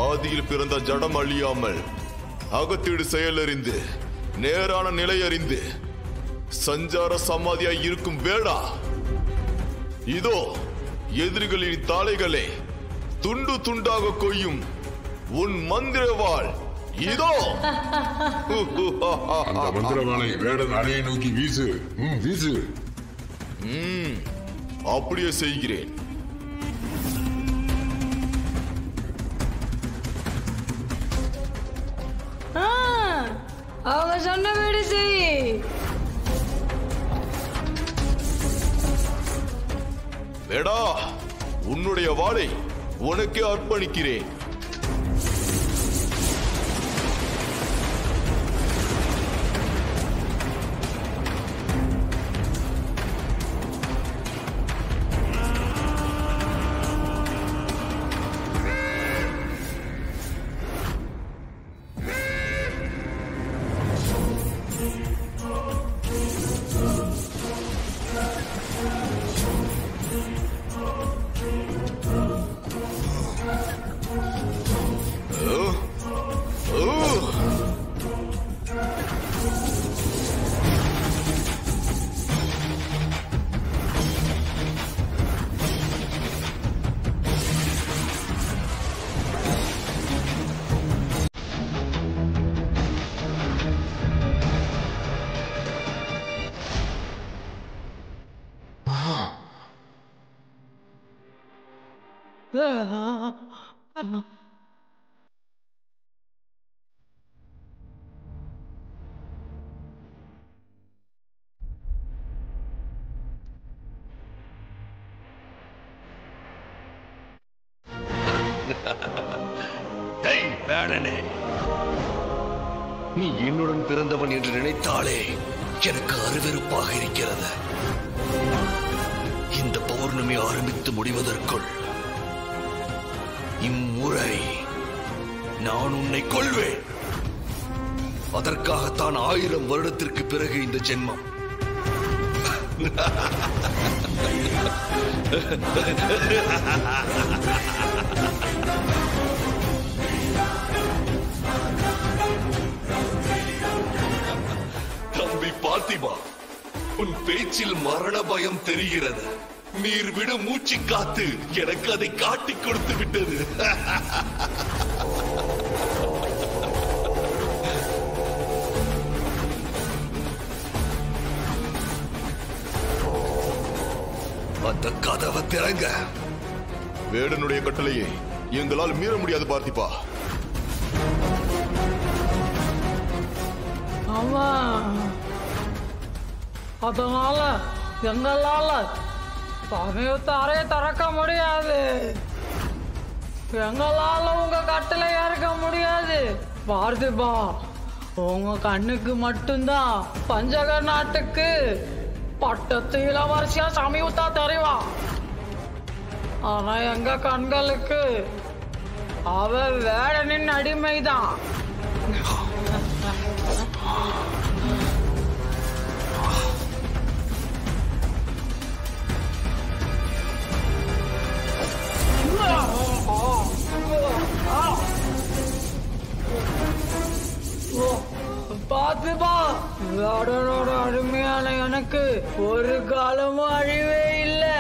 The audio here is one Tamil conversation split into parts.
ஆதியில் பிறந்த ஜடம் அழியாமல் அகத்தீடு செயலறிந்து நேரான நிலை அறிந்து சஞ்சார சமாதியாய் இருக்கும் வேடா, இதோ எதிரிகளின் தலைகளை துண்டு துண்டாக கொய்யும் உன் மந்திரவாள் இதோ. அந்த மந்திரவாளை வேடன் அணையை நோக்கி வீசு. வீசு. அப்படியே செய்கிறேன். அவங்க சொன்னபடி செய். வேடா, உன்னுடைய வாளை உனக்கே அர்ப்பணிக்கிறேன். வேடனே, நீ என்னுடன் பிறந்தவன் என்று நினைத்தாலே எனக்கு அருவருப்பாக இருக்கிறது. இந்த பௌர்ணமி ஆரம்பித்து முடிவதற்குள் இம்முறை நான் உன்னை கொல்வேன். அதற்காகத்தான் 1000 வருடத்திற்கு பிறகு இந்த ஜென்மம். தம்பி பார்த்திபா, உன் பேச்சில் மரண பயம் தெரிகிறது. நீர் விட மூச்சு காத்து எனக்கு அதை காட்டிக் கொடுத்து விட்டது. அந்த கதவை திறங்க. வேடனுடைய கட்டளையை எங்களால் மீற முடியாது பார்த்திபா. ஆமா, அதனால எங்களால சமயத்தாரே திறக்க முடியாது. எங்களால உங்க கட்டளை இறக்க முடியாது பார்த்திபா. உங்க கண்ணுக்கு மட்டும்தான் பஞ்சக நாட்டுக்கு பட்டத்து இளவரசியா சமயத்தா தெரிவா. ஆனா எங்க கண்களுக்கு அவ வேடனின் அடிமைதான். பார்த்துப்பா, வேடனோட அருமையான எனக்கு ஒரு காலமும் அழிவே இல்லை.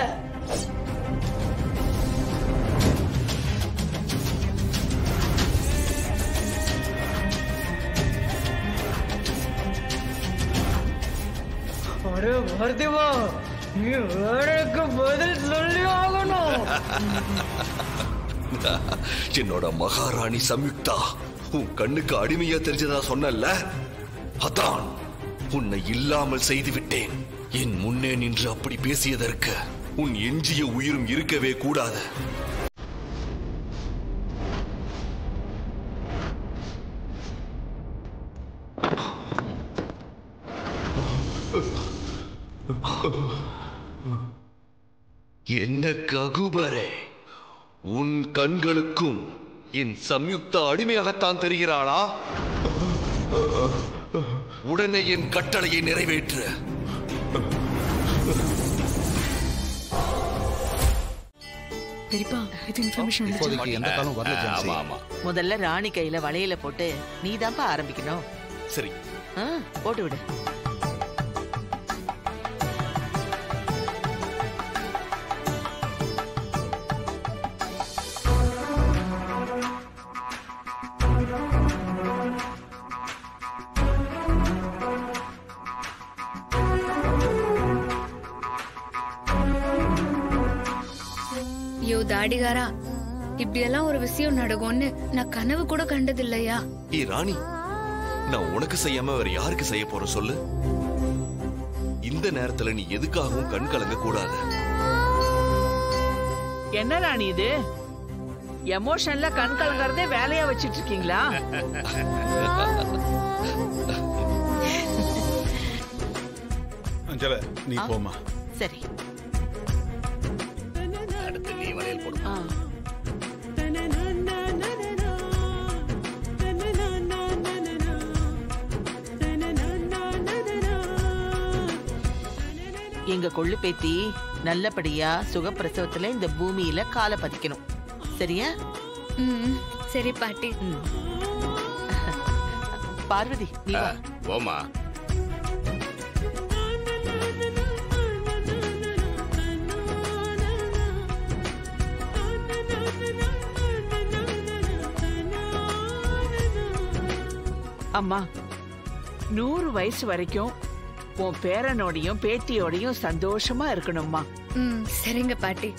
அரே பார்த்திபா, நீ வேடனுக்கு பதில் சொல்லி ஆகணும். என்னோட மகாராணி சம்யுக்தா உன் கண்ணுக்கு அடிமையா தெரிஞ்சதா சொன்னல, அதான் உன்னை இல்லாமல் செய்து விட்டேன். என் முன்னே நின்று அப்படி பேசியதற்கு உன் எஞ்சிய உயிரும் இருக்கவே கூடாது. என்ன ககுபரே, உன் கண்களுக்கும் என் சம்யுக்தா அடிமையாகத்தான் தெரிகிறாளா? உடனே என் கட்டளையை நிறைவேற்று. பெரியப்பா இது இன்ஃபர்மேஷன் இப்போதைக்கு எந்த காலம் வரல ஜான்சி. ஆமா ஆமா முதல்ல ராணி கையில வளையல போட்டு நீதான்ப்பா ஆரம்பிக்கணும். சரி. போட்டு விடு. ஐயோ தாடிகாரா, இப்படியெல்லாம் ஒரு விஷயம் நடக்கும்னு நான் கனவு கூட கண்டதில்லையா? ராணி, நான் உனக்கு செய்யாம வேற யாருக்கு செய்ய போறேன் சொல்லு? இந்த நேரத்துல நீ எதுக்காகவும் கண் கலங்க கூடாது. என்ன ராணி இது? எமோஷன்ல கண் கலங்கறதே வேலையா வச்சிட்டு இருக்கீங்களா? அஞ்சல நீ போமா. சரி. அடுத்து நீ வளையல் போடு. எங்க கொள்ளு பேத்தி நல்லபடியா சுகப்பிரசவத்துல இந்த பூமியில காலை பதிக்கணும். சரியா? சரி பாட்டி. பார்வதி நீ வா. போமா. அம்மா 100 வயசு வரைக்கும் உன் பேரனோடையும் பேத்தியோடையும் சந்தோஷமா இருக்கணும்மா. சரிங்க பாட்டி.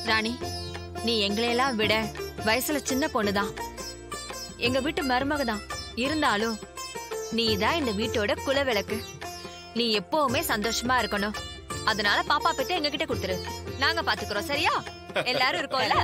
ராணி, நீ எங்களையெல்லாம் விட வயசுல சின்ன பொண்ணுதான், எங்க வீட்டு மருமகதான். இருந்தாலும் நீதான் இந்த வீட்டோட குலவிளக்கு. நீ எப்பவுமே சந்தோஷமா இருக்கணும். அதனால பாப்பா பெத்த எங்க கிட்ட கொடுத்துரு, நாங்க பாத்துக்கிறோம். சரியா? எல்லாரும் இருக்கோம்ல?